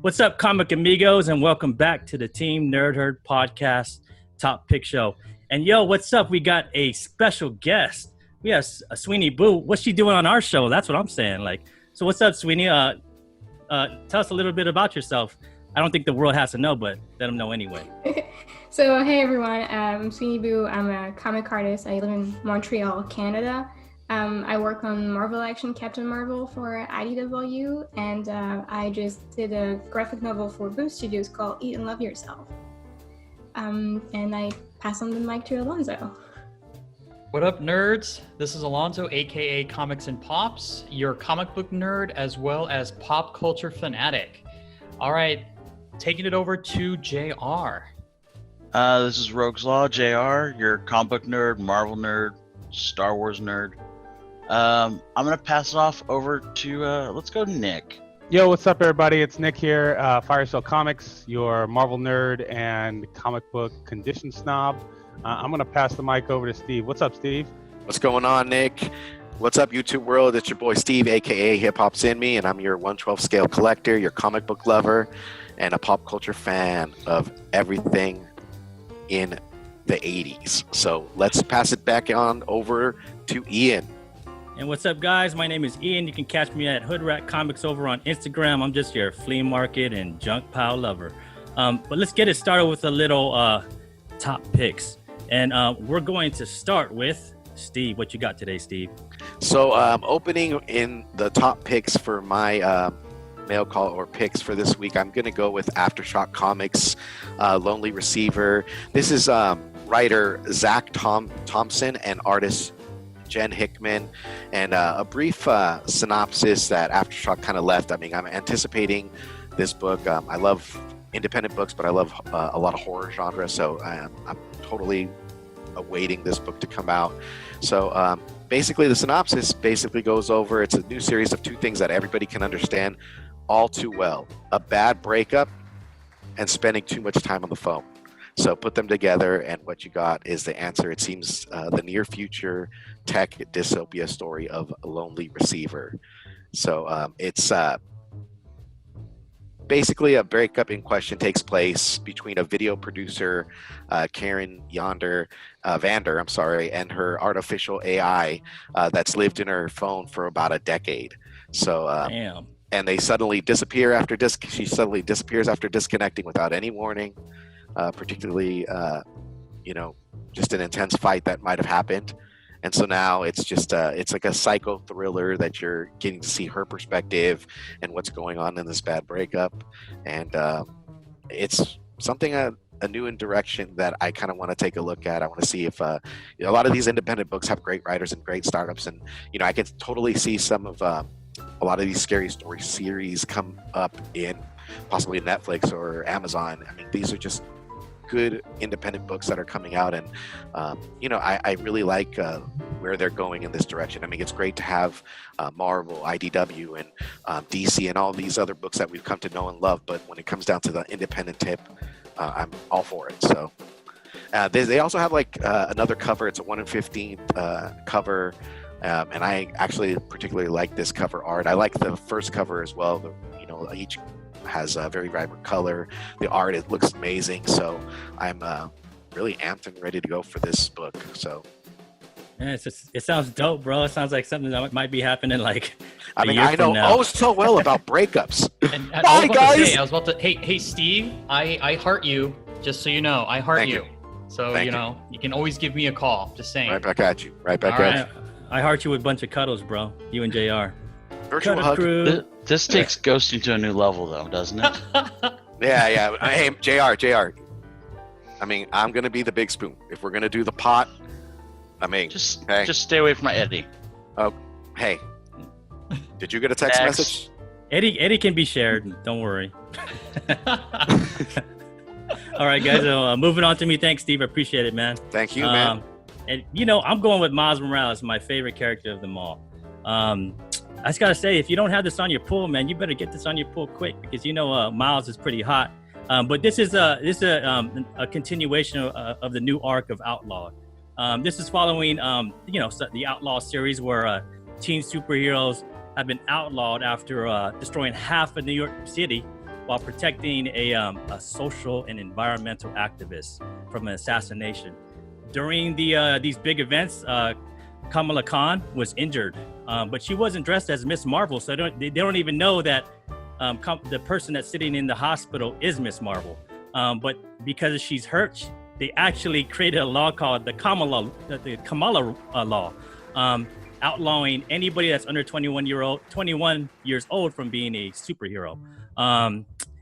What's up, comic amigos, and welcome back to the Team Nerd Herd Podcast Top Pick Show. And yo, what's up? We got a special guest. We have Sweeney Boo. What's she doing on our show? That's what I'm saying. So what's up, Sweeney? Tell us a little bit about yourself. I don't think the world has to know, but let them know anyway. So, hey everyone, I'm Sweeney Boo. I'm a comic artist. I live in Montreal, Canada. I work on Marvel Action Captain Marvel for IDW, and I just did a graphic novel for Boo Studios called Eat and Love Yourself. And I pass on the mic to Alonzo. What up, nerds? This is Alonzo, aka Comics and Pops, your comic book nerd as well as pop culture fanatic. All right, taking it over to JR. This is Rogue's Law, JR, your comic book nerd, Marvel nerd, Star Wars nerd. I'm going to pass it off over to, let's go Nick. Yo, what's up, everybody? It's Nick here, Firestone Comics, your Marvel nerd and comic book condition snob. I'm going to pass the mic over to Steve. What's up, Steve? What's going on, Nick? What's up, YouTube world? It's your boy Steve, aka Hip Hop's In Me, and I'm your 1/12 scale collector, your comic book lover, and a pop culture fan of everything in the 80s. So let's pass it back on over to Ian. And what's up, guys? My name is Ian. You can catch me at Hood Rat Comics over on Instagram. I'm just your flea market and junk pile lover. But let's get it started with a little top picks. And we're going to start with Steve. What you got today, Steve? So opening in the top picks for my mail call or picks for this week, I'm going to go with Aftershock Comics, Lonely Receiver. This is writer Zach Thompson and artist Jen Hickman, and a brief synopsis that Aftershock kind of left. I mean, I'm anticipating this book. I love independent books, but I love a lot of horror genre, so I'm totally awaiting this book to come out. So basically, the synopsis basically goes over, it's a new series of two things that everybody can understand all too well: a bad breakup and spending too much time on the phone. So put them together, and what you got is the answer. It seems the near future tech dystopia story of a Lonely Receiver. So it's basically a breakup in question takes place between a video producer, Karen Vander, and her artificial AI that's lived in her phone for about a decade. So Damn. And they suddenly disappear after she suddenly disappears after disconnecting without any warning. Particularly, just an intense fight that might have happened. And so now it's just, it's like a psycho thriller that you're getting to see her perspective and what's going on in this bad breakup. And it's something, a new direction that I kind of want to take a look at. I want to see if, a lot of these independent books have great writers and great startups. And, I can totally see some of, a lot of these scary story series come up in possibly Netflix or Amazon. I mean, these are just good independent books that are coming out, and I really like where they're going in this direction. I mean, it's great to have Marvel, IDW, and DC, and all these other books that we've come to know and love, but when it comes down to the independent tip, I'm all for it. So they also have another cover. It's a 1 in 15 cover, and I actually particularly like this cover art. I like the first cover as well. Each has a very vibrant color. The art, it looks amazing. So I'm really amped and ready to go for this book. So Yeah, it sounds dope, bro. It sounds like something that might be happening I know so well about breakups. And Bye, guys. I was about to. Hey, Steve. I heart you. Just so you know, I heart Thank you. you. So Thank you can always give me a call. Just saying. Right back at you. Right back All at right. you. I heart you with a bunch of cuddles, bro. You and JR. Virtual Cuddle hug. crew. This takes ghosting to a new level, though, doesn't it? Yeah. Hey, JR. I mean, I'm gonna be the big spoon. If we're gonna do the pot, Just hey. stay away from my Eddie. Oh, hey. Did you get a text message? Eddie can be shared. Don't worry. All right, guys. Moving on to me. Thanks, Steve. I appreciate it, man. Thank you, man. And I'm going with Miles Morales, my favorite character of them all. I just gotta say, if you don't have this on your pull, man, you better get this on your pull quick, because Miles is pretty hot. But this is a continuation of the new arc of Outlaw. This is following the Outlaw series, where teen superheroes have been outlawed after destroying half of New York City while protecting a social and environmental activist from an assassination. During these big events, Kamala Khan was injured, but she wasn't dressed as Miss Marvel, so they don't even know that the person that's sitting in the hospital is Miss Marvel. But because she's hurt, they actually created a law called the Kamala law, outlawing anybody that's under 21 years old from being a superhero.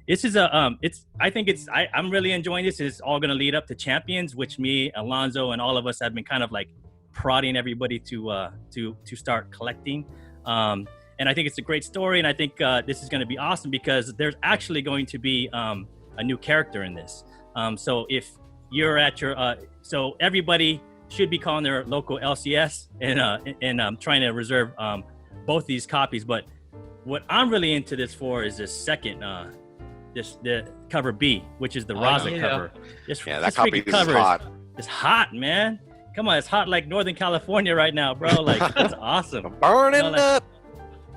This is I'm really enjoying this. It's all going to lead up to Champions, which me, Alonzo, and all of us have been kind of like prodding everybody to start collecting. And I think it's a great story, and I think this is going to be awesome because there's actually going to be a new character in this. So if you're at your, so everybody should be calling their local LCS and trying to reserve both these copies. But what I'm really into this for is this second, the cover B, which is the Raza cover. That copy is hot. It's hot, man. Come on, it's hot like Northern California right now, bro. Like that's awesome. Burning up.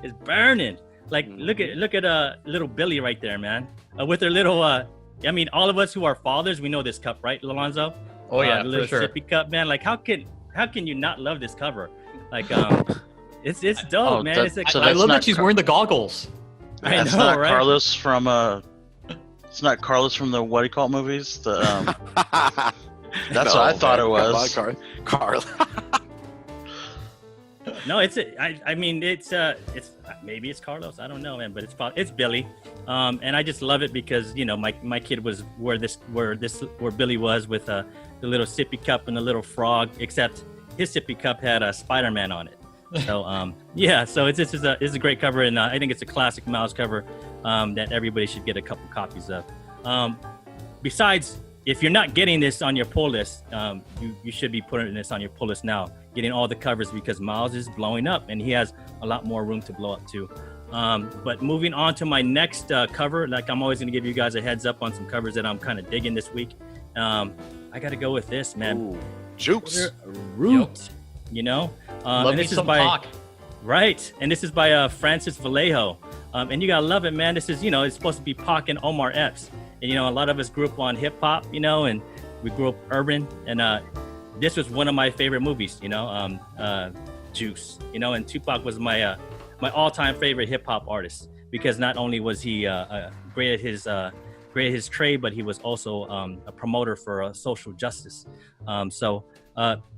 It's burning. Like look at little Billy right there, man. With her little I mean, all of us who are fathers, we know this cup, right, Alonzo? Oh yeah, the little for sure. sippy cup, man. Like how can you not love this cover? Like it's dope, man. It's like, I love that she's wearing the goggles. That's I know, not right? Carlos from it's not Carlos from the what do you call it movies? The that's what I thought it was. Carl. No, I mean it's maybe it's Carlos. I don't know, man, but it's Billy, and I just love it because my kid was where Billy was with the little sippy cup and the little frog, except his sippy cup had a Spider-Man on it. So yeah, so it's a great cover, and I think it's a classic Miles cover that everybody should get a couple copies of. Besides, if you're not getting this on your pull list, you should be putting this on your pull list now, getting all the covers because Miles is blowing up and he has a lot more room to blow up too. But moving on to my next cover, like I'm always going to give you guys a heads up on some covers that I'm kind of digging this week. I got to go with this, man. Ooh, Jukes. Root, Love and me this is some by Pac. right, and this is by Francis Vallejo, and you gotta love it, man. This is it's supposed to be Pac and Omar Epps, and a lot of us grew up on hip hop, and we grew up urban, and this was one of my favorite movies, Juice, and Tupac was my all-time favorite hip hop artist because not only was he great at his trade, but he was also a promoter for social justice. So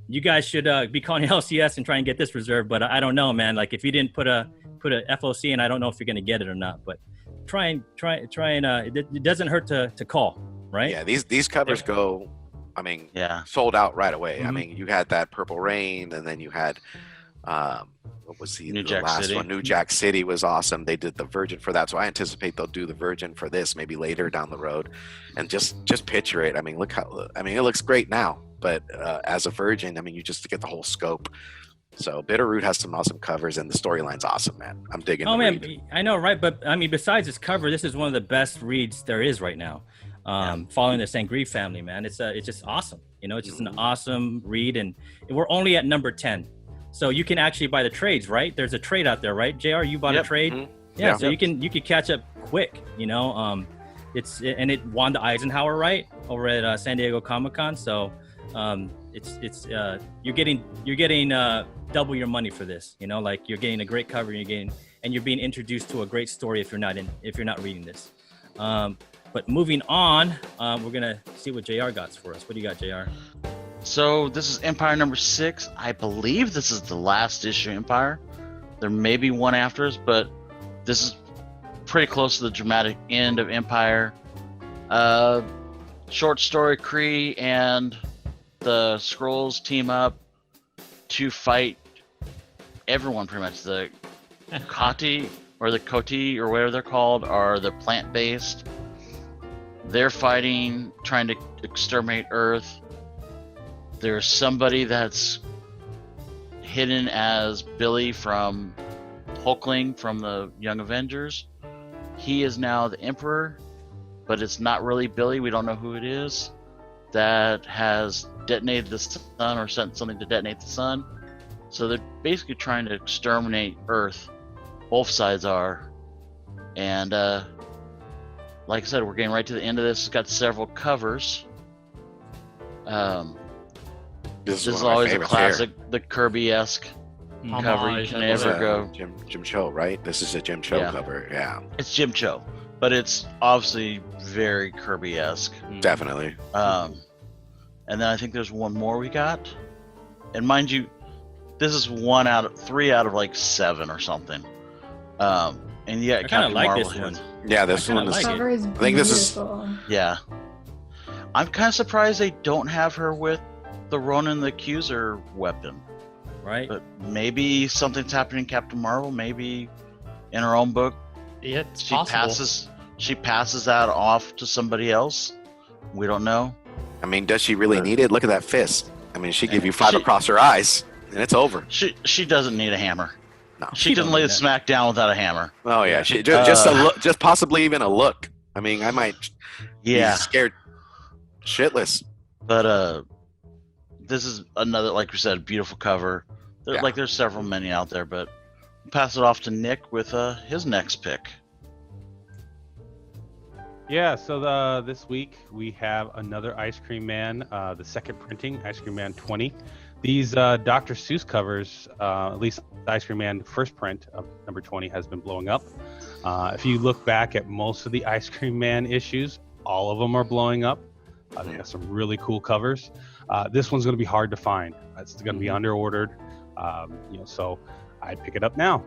you guys should be calling LCS and try and get this reserved. But I don't know, man. Like if you didn't put a FOC in, I don't know if you're gonna get it or not. But try and it doesn't hurt to call, right? Yeah, these covers go. I mean, sold out right away. Mm-hmm. I mean, you had that Purple Rain, and then you had what was the last City. one? New Jack City was awesome. They did the Virgin for that, so I anticipate they'll do the Virgin for this maybe later down the road. And just picture it. I mean, it looks great now, but as a Virgin, I mean, you just get the whole scope. So Bitterroot has some awesome covers, and the storyline's awesome, man. I'm digging. Oh man, I know, right? But I mean, besides this cover, this is one of the best reads there is right now. Following the Sangri family, man, it's just awesome. It's just an awesome read, and we're only at number 10. So you can actually buy the trades, right? There's a trade out there, right? JR, you bought a trade? Mm-hmm. Yeah, so you can catch up quick, it won the Eisenhower, right, over at San Diego Comic-Con. So you're getting double your money for this, like you're getting a great cover, and you're being introduced to a great story if you're not reading this. But moving on, we're gonna see what JR got for us. What do you got, JR? So this is Empire number 6. I believe this is the last issue of Empire. There may be one after us, but this is pretty close to the dramatic end of Empire. Short story, Kree and the Skrulls team up to fight everyone pretty much. The Kati or the Koti or whatever they're called are the plant-based. They're fighting, trying to exterminate Earth. There's somebody that's hidden as Billy from Hulkling from the Young Avengers. He is now the Emperor, but it's not really Billy. We don't know who it is that has detonated the sun or sent something to detonate the sun. So they're basically trying to exterminate Earth. Both sides are. And like I said, we're getting right to the end of this. It's got several covers. This is one of my always a favorites classic, the Kirby-esque cover. You Homage, can I love never it. go. Jim Cho, right? This is a Jim Cho Yeah. cover. Yeah, It's Jim Cho, but it's obviously very Kirby-esque. definitely. And then I think there's one more we got. And mind you, this is 3 out of like 7 or something. And yeah, I kind of Captain like Marvel this hits. one. Yeah, this I kinda one is. like it. Cover is think this is- beautiful. Yeah. I'm kind of surprised they don't have her with the Ronan the Accuser weapon. Right? But maybe something's happening in Captain Marvel. Maybe in her own book, Yeah, it's she possible. passes that off to somebody else. We don't know. I mean, does she really need it? Look at that fist. I mean, she give you 5 She- across her eyes, and it's over. She doesn't need a hammer. No. She can don't lay need the that. smack down without a hammer. Oh yeah, just a Uh, look, just possibly even a look. I mean, I might Yeah, be scared shitless. but this is another, like we said, beautiful cover. Yeah. Like there's several many out there, but we'll pass it off to Nick with his next pick. Yeah, so this week we have another Ice Cream Man, the second printing, Ice Cream Man 20. These Dr. Seuss covers, at least the Ice Cream Man first print of number 20 has been blowing up. If you look back at most of the Ice Cream Man issues, all of them are blowing up. They got some really cool covers. This one's going to be hard to find. It's going to be under-ordered, so I'd pick it up now.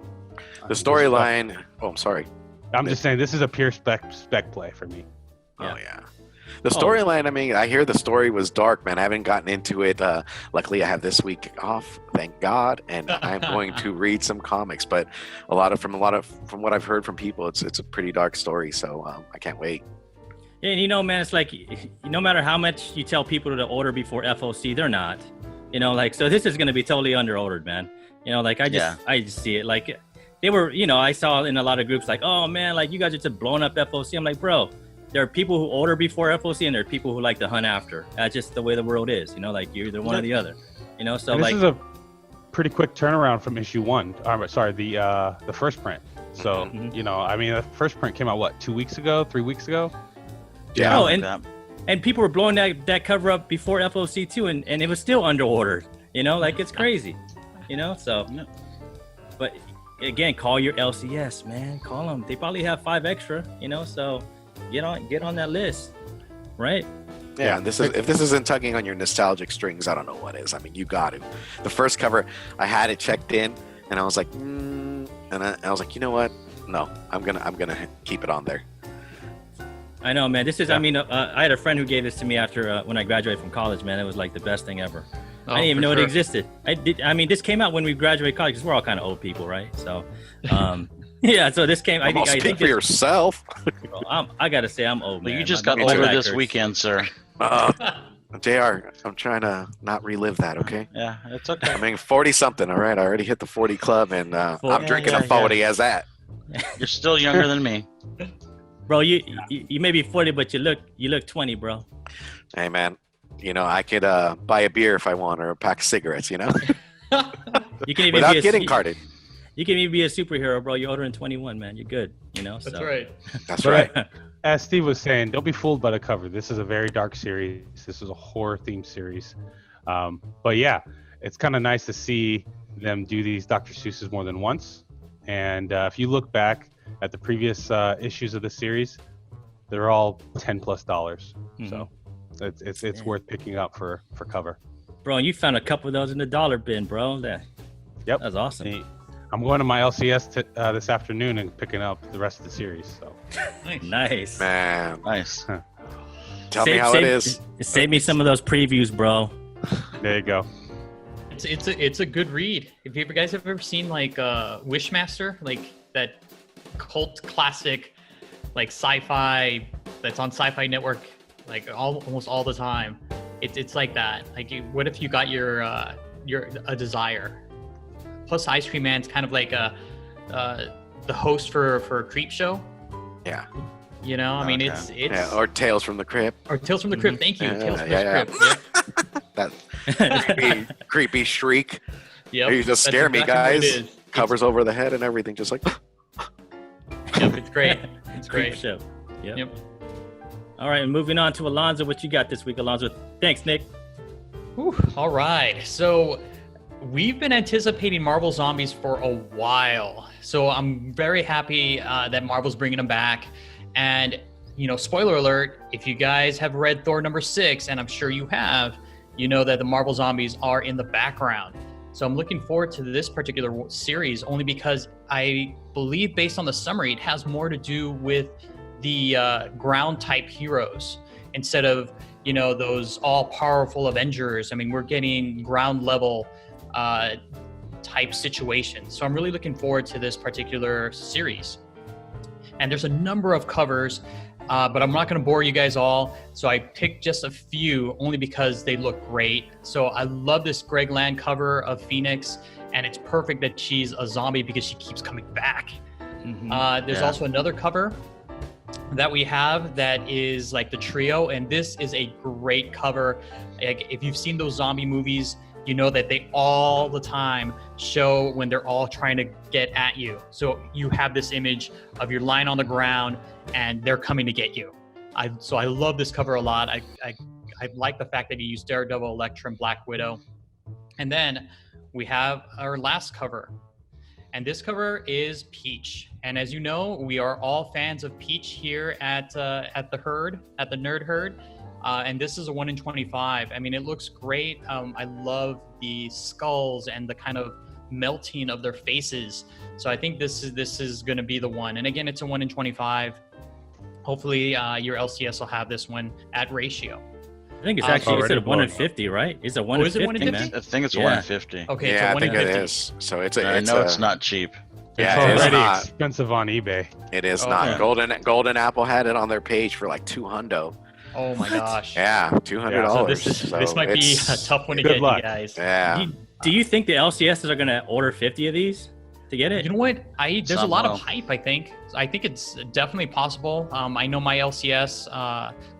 The storyline. Oh, I'm sorry. I'm just saying this is a pure spec play for me. Oh yeah. The storyline. I mean, I hear the story was dark, man. I haven't gotten into it. Luckily, I have this week off, thank God, and I'm going to read some comics. But from what I've heard from people, it's a pretty dark story. So I can't wait. Yeah, and man, it's like no matter how much you tell people to order before FOC, they're not. So this is going to be totally under ordered, man. I just see it like they were. I saw in a lot of groups like, oh man, like you guys are just blowing up FOC. I'm like, bro, there are people who order before FOC and there are people who like to hunt after. That's just the way the world is. Like you're either one or the other. So And like this is a pretty quick turnaround from issue 1. The first print. So I mean, the first print came out 2 weeks ago, 3 weeks ago. Yeah. Oh, and people were blowing that cover up before FOC too, and it was still under ordered. Like it's crazy. So. But again, call your LCS, man. Call them. They probably have 5 extra. So get on that list, right? Yeah, and if this isn't tugging on your nostalgic strings, I don't know what is. I mean, you got to. The first cover, I had it checked in, and I was like, and I was like, you know what? No, I'm gonna keep it on there. I know, man. This is. Yeah. I mean, I had a friend who gave this to me after when I graduated from college. Man, it was like the best thing ever. I didn't even know it existed. I mean, this came out when we graduated college because we're all kind of old people, right? So, yeah. So this came. I think Speak for yourself. I gotta say, I'm old, man. You just My got back older this hurts. weekend, sir. JR, I'm trying to not relive that, okay? Yeah, it's okay. I mean, 40 something, all right? I already hit the 40 club, and I'm drinking a 40 as that. You're still younger than me. Bro, you may be 40, but you look 20, bro. Hey, man, I could buy a beer if I want, or a pack of cigarettes, You can even without getting carded. You can even be a superhero, bro. You're older than 21, man. You're good. That's so. right. That's right. As Steve was saying, don't be fooled by the cover. This is a very dark series. This is a horror-themed series. But yeah, it's kind of nice to see them do these Dr. Seuss's more than once. And if you look back at the previous issues of the series, they're all $10+. Mm-hmm. So it's worth picking up for cover. Bro, you found a couple of those in the dollar bin, bro. Yep. That's awesome. I'm going to my LCS this afternoon and picking up the rest of the series. So Nice. Man, Nice. tell me how it is. Save me some of those previews, bro. there you go. It's a good read. If you guys have ever seen like Wishmaster, like that cult classic, like sci-fi that's on Sci-Fi Network, like almost all the time. It's like that. Like, what if you got your a desire? Plus, Ice Cream Man's kind of like the host for a creep show. Yeah. I mean, it's or Tales from the Crypt. or Tales from the Crypt. Thank you, Yeah, Tales from yeah, the Crypt. That creepy shriek. Yep. You just That's scare me, exactly what it guys. is. Covers over the head and everything, just like. Yep, it's great. It's Creep great. show. Yep. Yep. All right, and moving on to Alonzo. What you got this week, Alonzo? Thanks, Nick. Whew. All right. So we've been anticipating Marvel Zombies for a while. So I'm very happy that Marvel's bringing them back. And, you know, spoiler alert, if you guys have read Thor #6, and I'm sure you have, you know that the Marvel Zombies are in the background. So I'm looking forward to this particular series only because I believe, based on the summary, it has more to do with the ground type heroes instead of, you know, those all powerful Avengers. I mean, we're getting ground level type situations. So I'm really looking forward to this particular series. And there's a number of covers, but I'm not going to bore you guys all. So I picked just a few only because they look great. So I love this Greg Land cover of Phoenix, and it's perfect that she's a zombie because she keeps coming back. There's also another cover that we have that is like the trio, and this is a great cover. Like, if you've seen those zombie movies, you know that they all the time show when they're all trying to get at you. So you have this image of you're lying on the ground and they're coming to get you. So I love this cover a lot. I like the fact that he used Daredevil, Elektra, and Black Widow. And then we have our last cover. And this cover is Peach. And as you know, we are all fans of Peach here at the Nerd Herd. And this is a 1 in 25. I mean, it looks great. I love the skulls and the kind of melting of their faces. So I think this is going to be the one. And again, it's a 1 in 25. Hopefully, your LCS will have this one at ratio. I think it's actually it's a 1 in 50, right? It's a 1 in 50, man. I think it's 1 in 50. Okay, yeah, so 1 I in think 50. it is. So it's it's not cheap. It's Yeah, it is already not. expensive on eBay. It is not. Yeah. Golden Apple had it on their page for like $200. Oh my gosh. Yeah, $200. So this might be a tough one to Good get, luck. you guys. Yeah. Do you think the LCSs are going to order 50 of these to get it? You know what? There's a Some lot will. of hype, I think. I think it's definitely possible. I know my LCS,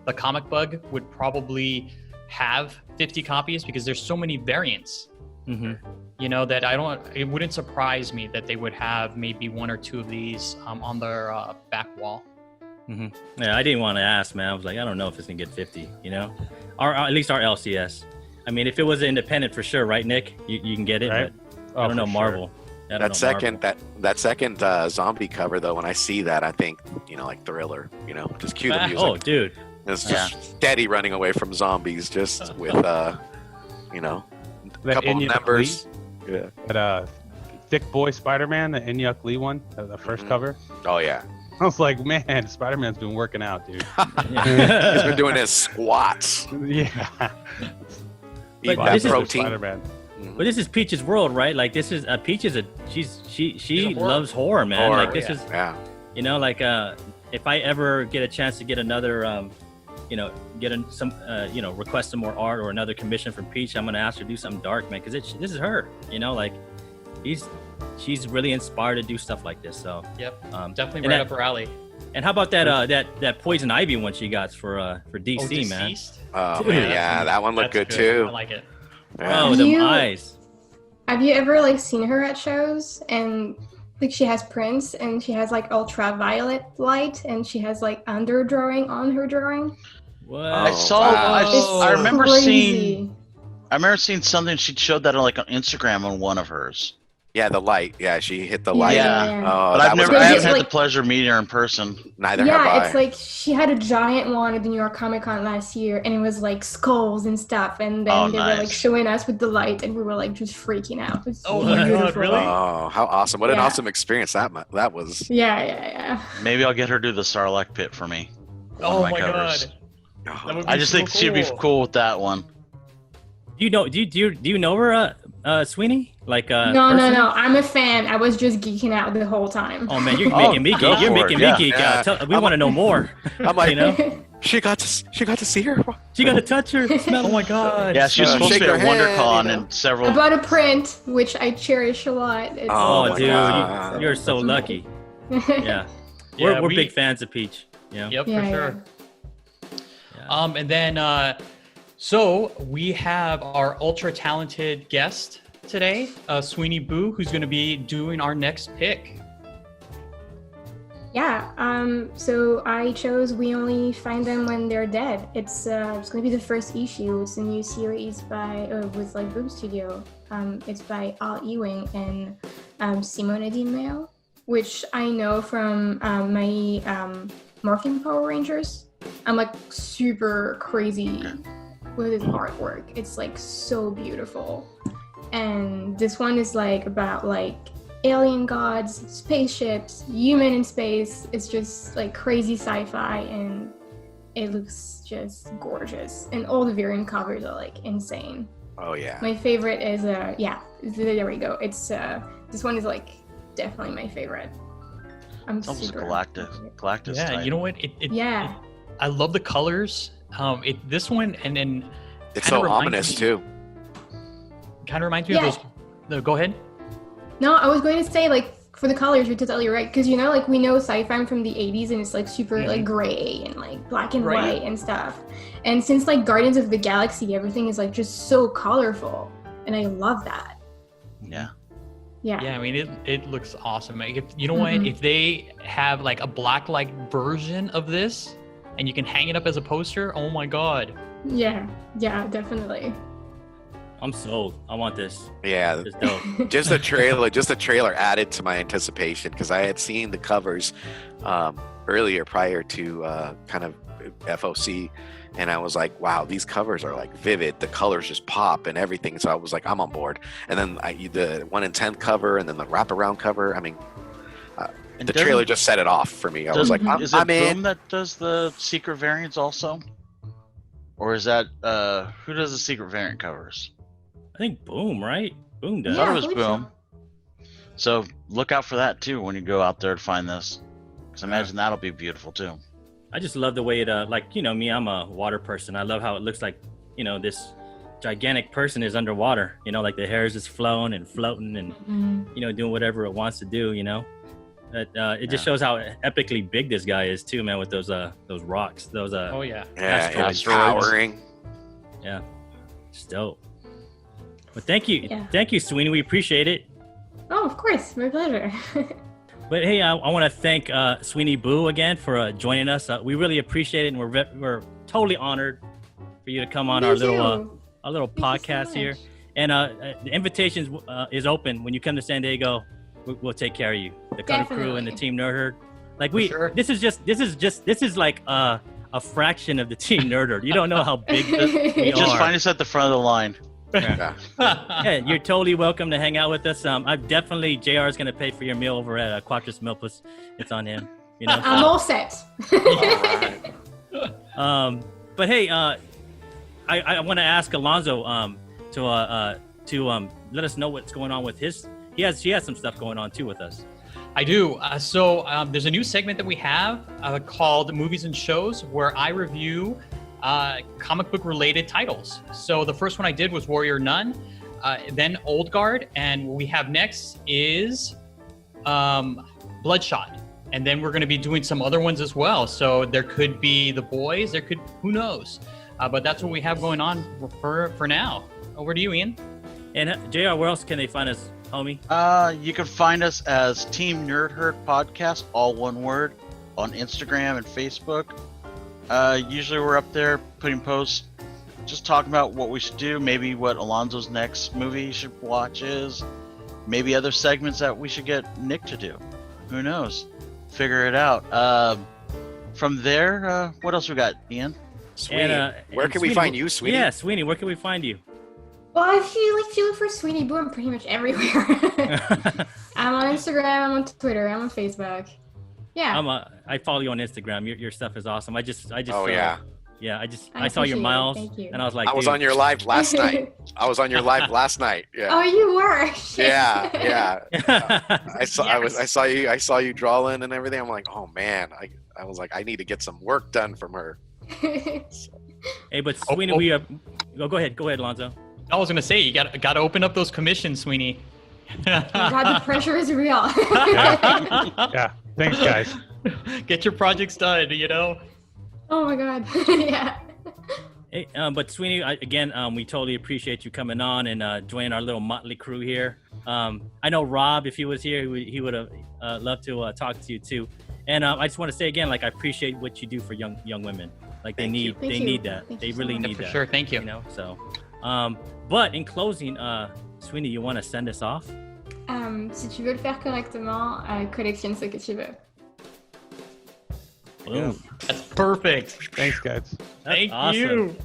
the Comic Bug, would probably have 50 copies because there's so many variants. You know, that it wouldn't surprise me that they would have maybe 1 or 2 of these on their back wall. Yeah, I didn't want to ask, man. I was like, I don't know if it's gonna get 50. You know, or at least our LCS. I mean, if it was independent, for sure, right, Nick? You can get it. Right. But I don't know Marvel. I don't know Marvel. That second zombie cover though, when I see that, I think, you know, like Thriller. You know, just cue the music. Oh, dude. It's just steady running away from zombies, just with you know, a That couple of Inyuk members. Lee, Yeah. that Thick Boy Spider-Man, the Inyuk Lee one, the first cover. Oh yeah. I was like, man, Spider-Man's been working out, dude. He's been doing his squats. Yeah. Eat But that this is protein. Spider-Man. But this is Peach's world, right? Like, this is Peach is she loves horror, man. Horror, like, this is, yeah. you know, like if I ever get a chance to get another you know, you know, request some more art or another commission from Peach, I'm gonna ask her to do something dark, man, because this is her. You know, like she's really inspired to do stuff like this. So Yep, definitely and right that- up her alley. And how about that Poison Ivy one she got for DC, man? Deceased? Oh Dude, man, yeah, that one looked good That's too. I like it. Yeah. Oh, them You- eyes. Have you ever like seen her at shows? And like she has prints and she has like ultraviolet light and she has like underdrawing on her drawing. What? I Oh, saw. wow. I remember Crazy. something she showed that on like on Instagram on one of hers. Yeah, the light. Yeah, she hit the Yeah, light. Yeah. yeah. Oh, But that I've was never, I haven't It's had the like- pleasure of meeting her in person. Neither have Yeah, I. it's like she had a giant one at the New York Comic Con last year, and it was like skulls and stuff. And then Oh, they were like nice. showing us with the light, and we were like just freaking out. It's Oh my God, beautiful. really? Oh, how awesome! What an Yeah. awesome experience that was. Yeah. Maybe I'll get her to do the Sarlacc pit for me. One Oh of my covers. god. Oh, That would I be just so think she'd be cool with that one. Do you know her, Sweeney? Like No. I'm a fan. I was just geeking out the whole time. Oh man, you're Oh, making me go geek. You're for making it, me geek yeah. out. We want to know more. I'm like, You know, she got to see her. she got to touch her. Smell. Oh my god. Yeah, she was supposed to shake be at her hand, WonderCon you know. and several. I bought a print, which I cherish a lot. It's Oh, Oh, my dude, God. you're so lucky. Yeah, Yeah, we're we- big fans of Peach. Yeah. Yep, Yeah, for yeah. sure. Yeah. And then, so we have our ultra talented guest today, Sweeney Boo, who's going to be doing our next pick. Yeah, so I chose We Only Find Them When They're Dead. It's going to be the first issue. It's a new series by with like Boom Studio. It's by Al Ewing and Simone Di Maio, which I know from my Morphin Power Rangers. I'm like super crazy with his artwork. It's like so beautiful. And this one is like about like alien gods, spaceships, human in space. It's just like crazy sci-fi and it looks just gorgeous. And all the variant covers are like insane. Oh yeah. My favorite is yeah, there we go. It's this one is like definitely my favorite. It's almost a Galactus Yeah, type. you know what? I love the colors. This one and then It's so ominous too. Kind of reminds me of those. No, go ahead. No, I was going to say, like, for the colors, you're totally right. Because, you know, like, we know sci-fi from the 80s, and it's, like, super, like, gray and, like, black and white and stuff. And since, like, Guardians of the Galaxy, everything is, like, just so colorful. And I love that. Yeah. Yeah. Yeah, I mean, it looks awesome. Like, you know what? If they have, like, a black-like version of this, and you can hang it up as a poster, oh, my God. Yeah, definitely. I'm sold. I want this. Yeah, It's dope. just the trailer added to my anticipation because I had seen the covers earlier prior to kind of FOC, and I was like, wow, these covers are like vivid. The colors just pop and everything. So I was like, I'm on board. And then the 1 in 10 cover and then the wraparound cover. I mean, the trailer just set it off for me. I was like, is it I'm in. Boom that does the secret variants also? Or is that who does the secret variant covers? I think Boom, right? Boom does. I thought Yeah, it was I believe Boom. So look out for that too when you go out there to find this, because I imagine that'll be beautiful too. I just love the way it, like, you know, me, I'm a water person. I love how it looks like, you know, this gigantic person is underwater, you know, like the hair is just flowing and floating and, you know, doing whatever it wants to do, you know. It just shows how epically big this guy is too, man, with those rocks, those Oh, yeah. Yeah, asteroids. empowering. Yeah, it's dope. Well, thank you. Yeah. Thank you, Sweeney. We appreciate it. Oh, of course. My pleasure. But hey, I want to thank Sweeney Boo again for joining us. We really appreciate it, and we're totally honored for you to come on our little Thank you so podcast here. much. And the invitation is open. When you come to San Diego, we'll take care of you. The Cutter Crew and the Definitely. Team Nerd Herd. Like sure. this is like a fraction of the Team Nerd Herd. You don't know how big we Just are. find us at the front of the line. Yeah, you're totally welcome to hang out with us. I've definitely JR is gonna pay for your meal over at Quattros Milpas. It's on him. You know. I'm all set. But hey, I want to ask Alonzo to let us know what's going on with his. He has some stuff going on too with us. I do. So there's a new segment that we have called Movies and Shows, where I review comic book related titles. So the first one I did was Warrior Nun, then Old Guard, and what we have next is Bloodshot. And then we're going to be doing some other ones as well. So there could be The Boys, who knows? But that's what we have going on for now. Over to you, Ian. And JR, where else can they find us, homie? You can find us as Team Nerd Herd Podcast, all one word, on Instagram and Facebook. Usually we're up there putting posts, just talking about what we should do, maybe what Alonzo's next movie you should watch is, maybe other segments that we should get Nick to do. Who knows? Figure it out. From there, what else we got, Ian? Sweeney, where can we Sweeney, find you, Sweeney? Yeah, Sweeney, where can we find you? Well, if you look for Sweeney Boo, I'm pretty much everywhere. I'm on Instagram, I'm on Twitter, I'm on Facebook. Yeah. I follow you on Instagram. Your stuff is awesome. I just. Oh yeah. Yeah, I I saw your appreciate it. miles, Thank you. and I was like, I was dude. on your live last night. Yeah. Oh, you were. Shit. Yeah. I Yes. saw you drawing and everything. I'm like, oh man. I was like, I need to get some work done from her. Hey, but Sweeney, go ahead, Alonzo. I was going to say, you got to open up those commissions, Sweeney. God, the pressure is real. Yeah. Thanks, guys. Get your projects done, you know? Oh my God. Yeah. Hey, but Sweeney, again, we totally appreciate you coming on and joining our little motley crew here. I know Rob, if he was here, he would have loved to talk to you too. And I just want to say again, like I appreciate what you do for young women. Like Thank you. Thank they you. need that. Thank They you so really much. need For that. sure. Thank you. You know. So, but in closing, Sweeney, you want to send us off? Si tu veux le faire correctement, collectionne ce que tu veux. Boom. That's perfect. Thanks, guys. That's Thank awesome. you.